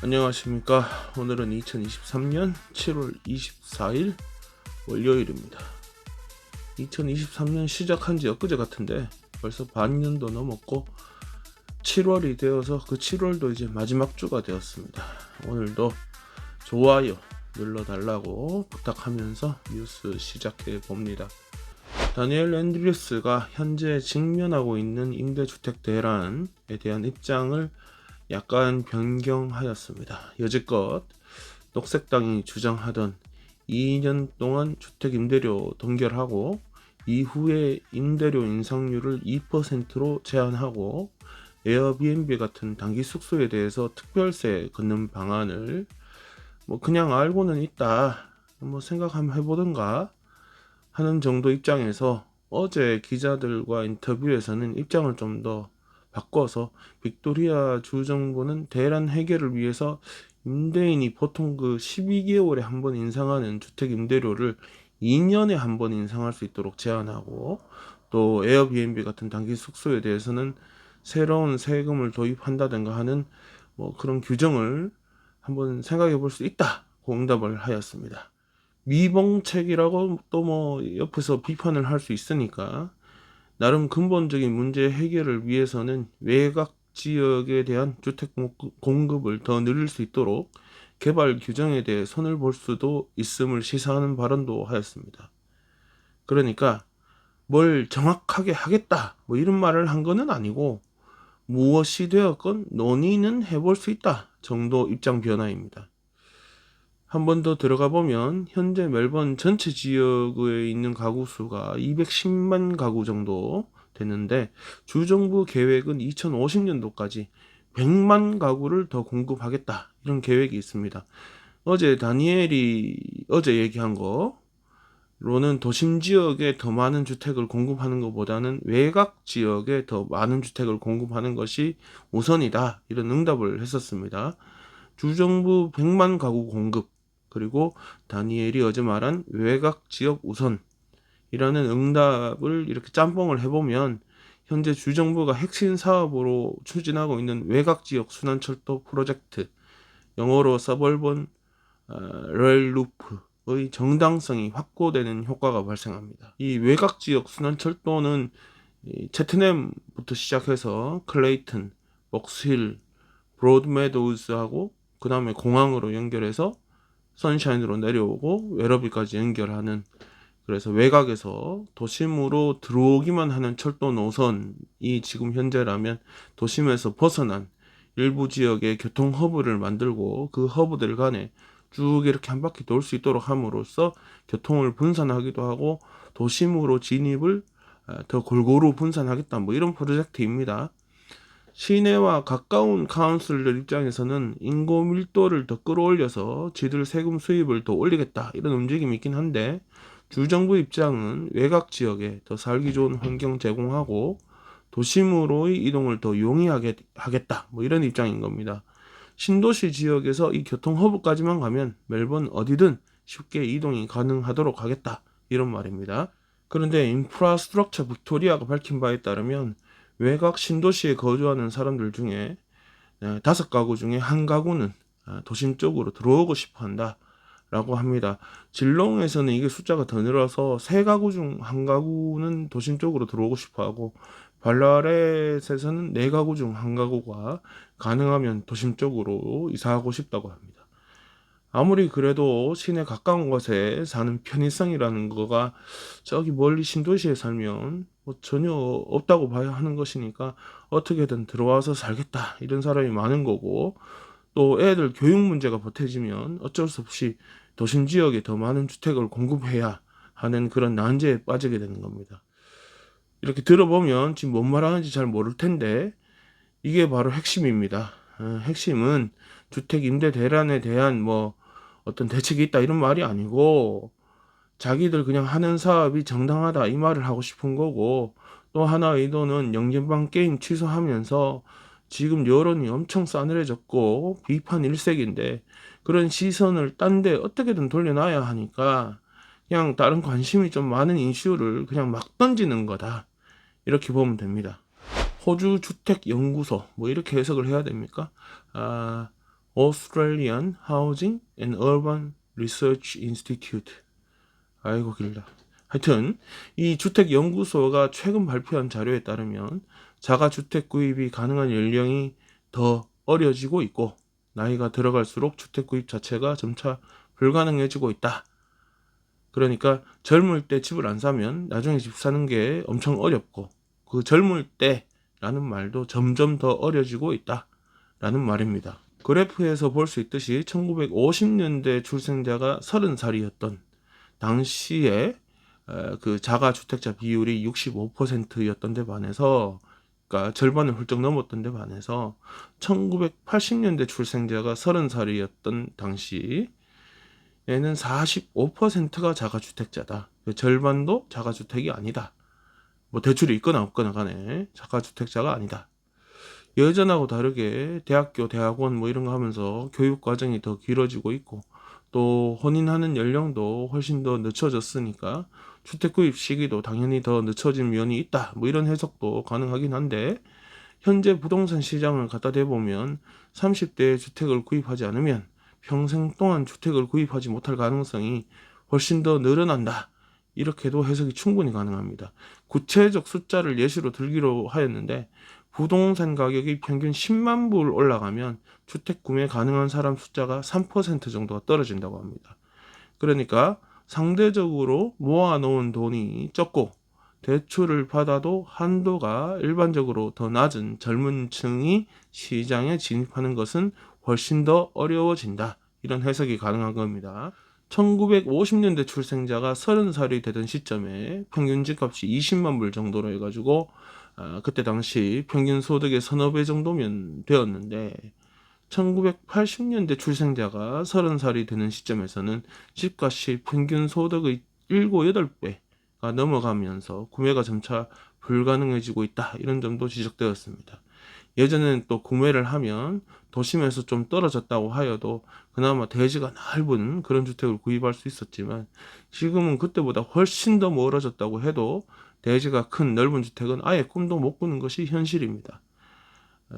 안녕하십니까. 오늘은 2023년 7월 24일 월요일입니다. 2023년 시작한 지 엊그제 같은데 벌써 반년도 넘었고 7월이 되어서 그 7월도 이제 마지막 주가 되었습니다. 오늘도 좋아요 눌러달라고 부탁하면서 뉴스 시작해 봅니다. 다니엘 앤드류스가 현재 직면하고 있는 임대주택 대란에 대한 입장을 약간 변경하였습니다. 여지껏 녹색당이 주장하던 2년 동안 주택 임대료 동결하고 이후에 임대료 인상률을 2%로 제한하고 에어비앤비 같은 단기 숙소에 대해서 특별세 걷는 방안을 그냥 알고는 있다, 생각 한번 해보든가 하는 정도 입장에서 어제 기자들과 인터뷰에서는 입장을 좀 더 바꿔서 빅토리아 주정부는 대란 해결을 위해서 임대인이 보통 그 12개월에 한 번 인상하는 주택 임대료를 2년에 한 번 인상할 수 있도록 제한하고, 또 에어비앤비 같은 단기 숙소에 대해서는 새로운 세금을 도입한다든가 하는 그런 규정을 한번 생각해 볼 수 있다고 응답을 하였습니다. 미봉책이라고 또 옆에서 비판을 할 수 있으니까 나름 근본적인 문제 해결을 위해서는 외곽 지역에 대한 주택 공급을 더 늘릴 수 있도록 개발 규정에 대해 손을 볼 수도 있음을 시사하는 발언도 하였습니다. 그러니까 뭘 정확하게 하겠다 이런 말을 한 거는 아니고, 무엇이 되었건 논의는 해볼 수 있다 정도 입장 변화입니다. 한 번 더 들어가 보면 현재 멜번 전체 지역에 있는 가구 수가 210만 가구 정도 되는데, 주정부 계획은 2050년도까지 100만 가구를 더 공급하겠다 이런 계획이 있습니다. 어제 다니엘이 얘기한 거로는 도심 지역에 더 많은 주택을 공급하는 것보다는 외곽 지역에 더 많은 주택을 공급하는 것이 우선이다 이런 응답을 했었습니다. 주정부 100만 가구 공급, 그리고 다니엘이 어제 말한 외곽 지역 우선이라는 응답을 이렇게 짬뽕을 해보면 현재 주정부가 핵심 사업으로 추진하고 있는 외곽 지역 순환철도 프로젝트, 영어로 서벌본 레일 루프의 정당성이 확고되는 효과가 발생합니다. 이 외곽 지역 순환철도는 채트넴부터 시작해서 클레이튼, 벅스힐, 브로드메도우스하고 그 다음에 공항으로 연결해서 선샤인으로 내려오고 웨러비까지 연결하는, 그래서 외곽에서 도심으로 들어오기만 하는 철도 노선이 지금 현재라면 도심에서 벗어난 일부 지역의 교통 허브를 만들고 그 허브들 간에 쭉 이렇게 한 바퀴 돌 수 있도록 함으로써 교통을 분산하기도 하고 도심으로 진입을 더 골고루 분산하겠다 이런 프로젝트입니다. 시내와 가까운 카운슬들 입장에서는 인구 밀도를 더 끌어올려서 지들 세금 수입을 더 올리겠다 이런 움직임이 있긴 한데, 주정부 입장은 외곽 지역에 더 살기 좋은 환경 제공하고 도심으로의 이동을 더 용이하게 하겠다 이런 입장인 겁니다. 신도시 지역에서 이 교통 허브까지만 가면 멜번 어디든 쉽게 이동이 가능하도록 하겠다 이런 말입니다. 그런데 인프라스트럭처 빅토리아가 밝힌 바에 따르면 외곽 신도시에 거주하는 사람들 중에 5가구 중에 1가구는 도심 쪽으로 들어오고 싶어 한다 라고 합니다. 질롱에서는 이게 숫자가 더 늘어서 3가구 중 1가구는 도심 쪽으로 들어오고 싶어 하고, 발라렛에서는 4가구 중 1가구가 가능하면 도심 쪽으로 이사하고 싶다고 합니다. 아무리 그래도 시내 가까운 곳에 사는 편의성이라는 거가 저기 멀리 신도시에 살면 전혀 없다고 봐야 하는 것이니까 어떻게든 들어와서 살겠다 이런 사람이 많은 거고, 또 애들 교육 문제가 보태지면 어쩔 수 없이 도심 지역에 더 많은 주택을 공급해야 하는 그런 난제에 빠지게 되는 겁니다. 이렇게 들어보면 지금 뭔 말하는지 잘 모를 텐데 이게 바로 핵심입니다. 핵심은 주택 임대 대란에 대한 어떤 대책이 있다 이런 말이 아니고, 자기들 그냥 하는 사업이 정당하다 이 말을 하고 싶은 거고, 또 하나 의도는 영진방 게임 취소하면서 지금 여론이 엄청 싸늘해졌고 비판 일색인데, 그런 시선을 딴 데 어떻게든 돌려놔야 하니까 그냥 다른 관심이 좀 많은 이슈를 그냥 막 던지는 거다 이렇게 보면 됩니다. 호주 주택 연구소 이렇게 해석을 해야 됩니까? Australian Housing and Urban Research Institute. 아이고 길다. 하여튼 이 주택연구소가 최근 발표한 자료에 따르면 자가주택 구입이 가능한 연령이 더 어려지고 있고 나이가 들어갈수록 주택 구입 자체가 점차 불가능해지고 있다. 그러니까 젊을 때 집을 안 사면 나중에 집 사는 게 엄청 어렵고 그 젊을 때라는 말도 점점 더 어려지고 있다라는 말입니다. 그래프에서 볼 수 있듯이 1950년대 출생자가 30살이었던 당시에 그 자가주택자 비율이 65%였던 데 반해서, 그러니까 절반을 훌쩍 넘었던 데 반해서 1980년대 출생자가 30살이었던 당시에는 45%가 자가주택자다. 절반도 자가주택이 아니다. 뭐 대출이 있거나 없거나 간에 자가주택자가 아니다. 예전하고 다르게 대학교, 대학원 뭐 이런 거 하면서 교육 과정이 더 길어지고 있고 또 혼인하는 연령도 훨씬 더 늦춰졌으니까 주택 구입 시기도 당연히 더 늦춰진 면이 있다. 뭐 이런 해석도 가능하긴 한데 현재 부동산 시장을 갖다 대보면 30대에 주택을 구입하지 않으면 평생 동안 주택을 구입하지 못할 가능성이 훨씬 더 늘어난다. 이렇게도 해석이 충분히 가능합니다. 구체적 숫자를 예시로 들기로 하였는데 부동산 가격이 평균 10만 불 올라가면 주택 구매 가능한 사람 숫자가 3% 정도가 떨어진다고 합니다. 그러니까 상대적으로 모아놓은 돈이 적고 대출을 받아도 한도가 일반적으로 더 낮은 젊은 층이 시장에 진입하는 것은 훨씬 더 어려워진다. 이런 해석이 가능한 겁니다. 1950년대 출생자가 30살이 되던 시점에 평균 집값이 20만 불 정도로 해가지고 그때 당시 평균 소득의 서너 배 정도면 되었는데 1980년대 출생자가 30살이 되는 시점에서는 집값이 평균 소득의 7, 8배가 넘어가면서 구매가 점차 불가능해지고 있다. 이런 점도 지적되었습니다. 예전에는 또 구매를 하면 도심에서 좀 떨어졌다고 하여도 그나마 대지가 넓은 그런 주택을 구입할 수 있었지만 지금은 그때보다 훨씬 더 멀어졌다고 해도 대지가 큰 넓은 주택은 아예 꿈도 못 꾸는 것이 현실입니다.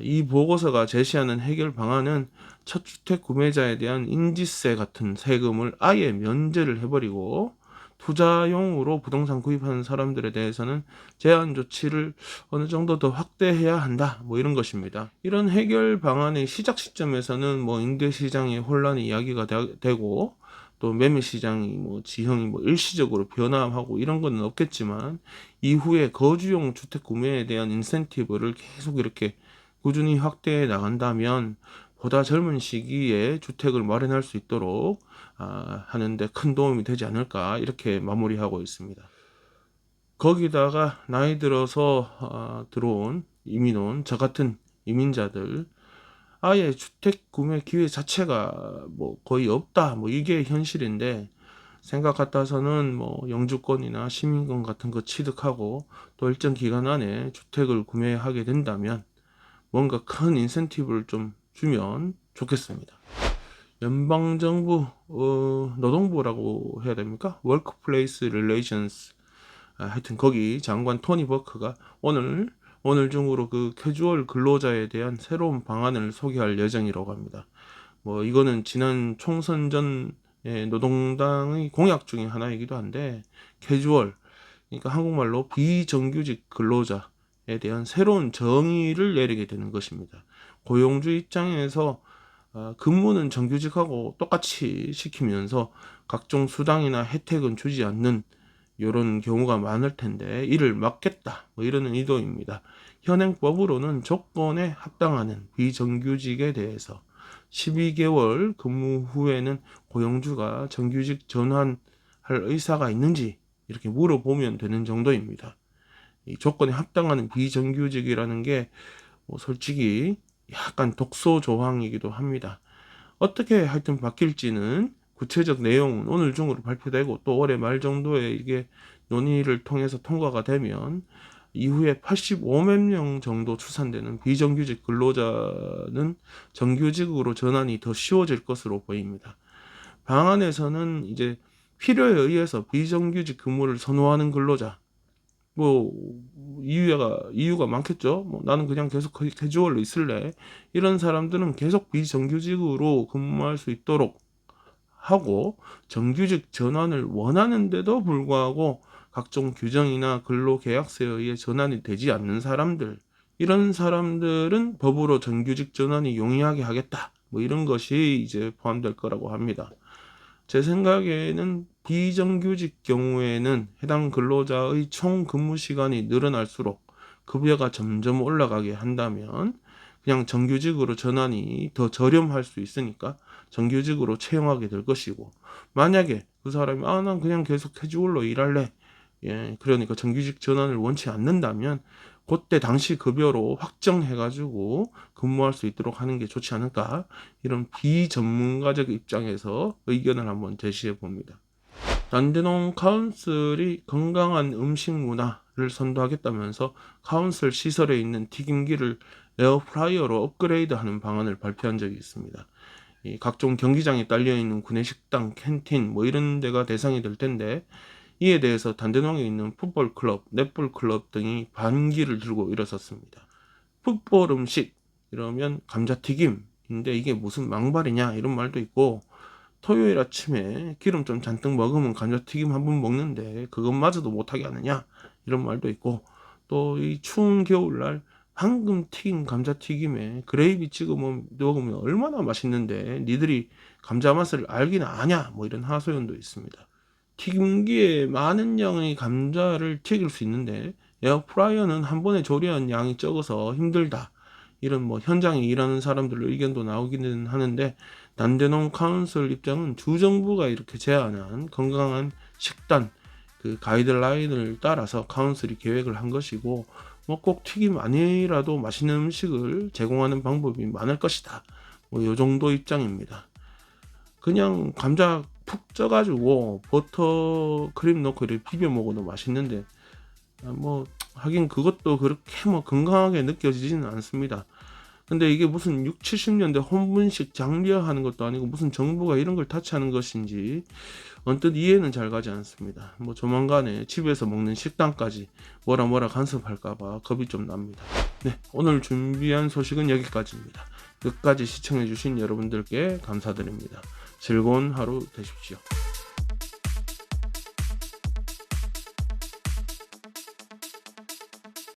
이 보고서가 제시하는 해결 방안은 첫 주택 구매자에 대한 인지세 같은 세금을 아예 면제를 해버리고 투자용으로 부동산 구입하는 사람들에 대해서는 제한 조치를 어느 정도 더 확대해야 한다. 뭐 이런 것입니다. 이런 해결 방안의 시작 시점에서는 뭐 임대 시장의 혼란이 이야기가 되고 또 매매 시장이 뭐 지형이 뭐 일시적으로 변화하고 이런 건 없겠지만 이후에 거주용 주택 구매에 대한 인센티브를 계속 이렇게 꾸준히 확대해 나간다면 보다 젊은 시기에 주택을 마련할 수 있도록 하는데 큰 도움이 되지 않을까 이렇게 마무리하고 있습니다. 거기다가 나이 들어서 들어온 이민 온 저 같은 이민자들 아예 주택 구매 기회 자체가 뭐 거의 없다 뭐 이게 현실인데 생각 같아서는 뭐 영주권이나 시민권 같은 거 취득하고 또 일정 기간 안에 주택을 구매하게 된다면 뭔가 큰 인센티브를 좀 주면 좋겠습니다. 연방정부 노동부라고 해야 됩니까? 워크플레이스 릴레이션스 하여튼 거기 장관 토니 버크가 오늘 중으로 그 캐주얼 근로자에 대한 새로운 방안을 소개할 예정이라고 합니다. 뭐 이거는 지난 총선 전 노동당의 공약 중에 하나이기도 한데 캐주얼 그러니까 한국말로 비정규직 근로자에 대한 새로운 정의를 내리게 되는 것입니다. 고용주 입장에서 근무는 정규직하고 똑같이 시키면서 각종 수당이나 혜택은 주지 않는 이런 경우가 많을 텐데 이를 막겠다 뭐 이런 의도입니다. 현행법으로는 조건에 합당하는 비정규직에 대해서 12개월 근무 후에는 고용주가 정규직 전환할 의사가 있는지 이렇게 물어보면 되는 정도입니다. 이 조건에 합당하는 비정규직이라는 게 솔직히 약간 독소 조항이기도 합니다. 어떻게 하여튼 바뀔지는 구체적 내용은 오늘 중으로 발표되고 또 올해 말 정도에 이게 논의를 통해서 통과가 되면 이후에 85만 명 정도 추산되는 비정규직 근로자는 정규직으로 전환이 더 쉬워질 것으로 보입니다. 방안에서는 이제 필요에 의해서 비정규직 근무를 선호하는 근로자 뭐 이유가 많겠죠. 뭐 나는 그냥 계속 캐주얼로 있을래. 이런 사람들은 계속 비정규직으로 근무할 수 있도록 하고, 정규직 전환을 원하는데도 불구하고 각종 규정이나 근로계약서에 의해 전환이 되지 않는 사람들, 이런 사람들은 법으로 정규직 전환이 용이하게 하겠다, 뭐 이런 것이 이제 포함될 거라고 합니다. 제 생각에는 비정규직 경우에는 해당 근로자의 총 근무 시간이 늘어날수록 급여가 점점 올라가게 한다면 그냥 정규직으로 전환이 더 저렴할 수 있으니까 정규직으로 채용하게 될 것이고, 만약에 그 사람이 난 그냥 계속 캐주얼로 일할래, 그러니까 정규직 전환을 원치 않는다면 그때 당시 급여로 확정해가지고 근무할 수 있도록 하는 게 좋지 않을까, 이런 비전문가적 입장에서 의견을 한번 제시해 봅니다. 단대농 카운슬이 건강한 음식 문화를 선도하겠다면서 카운슬 시설에 있는 튀김기를 에어프라이어로 업그레이드하는 방안을 발표한 적이 있습니다. 이 각종 경기장에 딸려있는 구내식당, 캔틴 뭐 이런 데가 대상이 될 텐데, 이에 대해서 단대농에 있는 풋볼 클럽, 넷볼 클럽 등이 반기를 들고 일어섰습니다. 풋볼 음식 이러면 감자튀김인데 이게 무슨 망발이냐 이런 말도 있고, 토요일 아침에 기름 좀 잔뜩 먹으면 감자튀김 한 번 먹는데 그것마저도 못하게 하느냐 이런 말도 있고, 또 이 추운 겨울날 방금 튀긴 감자튀김에 그레이비 찍어 먹으면 얼마나 맛있는데 니들이 감자 맛을 알긴 아냐, 뭐 이런 하소연도 있습니다. 튀김기에 많은 양의 감자를 튀길 수 있는데 에어프라이어는 한 번에 조리한 양이 적어서 힘들다, 이런 뭐 현장에 일하는 사람들 의견도 나오기는 하는데, 단대농 카운슬 입장은 주정부가 이렇게 제안한 건강한 식단 그 가이드라인을 따라서 카운슬이 계획을 한 것이고, 뭐 꼭 튀김 아니라도 맛있는 음식을 제공하는 방법이 많을 것이다, 뭐 요 정도 입장입니다. 그냥 감자 푹 쪄가지고 버터 크림 넣고 이렇게 비벼 먹어도 맛있는데, 뭐 하긴 그것도 그렇게 뭐 건강하게 느껴지지는 않습니다. 근데 이게 무슨 6, 70년대 혼분식 장려하는 것도 아니고 무슨 정부가 이런 걸 타치하는 것인지 언뜻 이해는 잘 가지 않습니다. 뭐 조만간에 집에서 먹는 식단까지 뭐라 간섭할까봐 겁이 좀 납니다. 네, 오늘 준비한 소식은 여기까지입니다. 끝까지 시청해주신 여러분들께 감사드립니다. 즐거운 하루 되십시오.